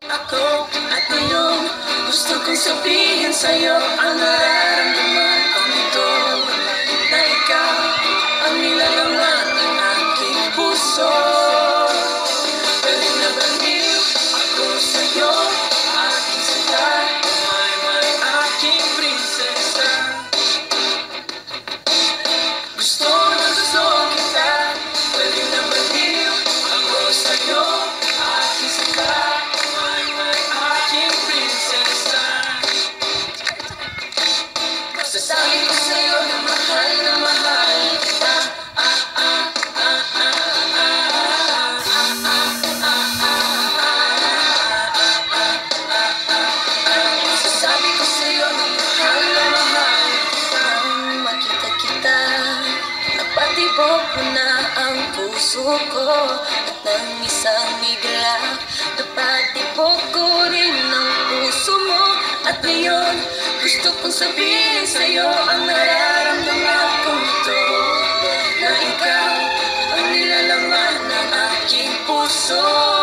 Ako at ngayon, gusto kong sabihin sa'yo ang nararamdaman ko nito, na ikaw ang nilalaman ng aking puso. Pwede na baliw ako sa'yo, aking sila, my aking prinsesa. Gusto kita, pwede na baliw ako sa'yo, aking sila, my aking prinsesa. Masasabi ko sa'yo na mahal kita. Masasabi ko sa'yo na mahal kita. Nang makita kita, napatibok mo na ang puso ko. At nang isang iglap, napatibok ko rin ang puso mo. At ngayon, gusto kong sabihin sa'yo ang nararamdaman ko nito, na ikaw ang nilalaman ng aking puso.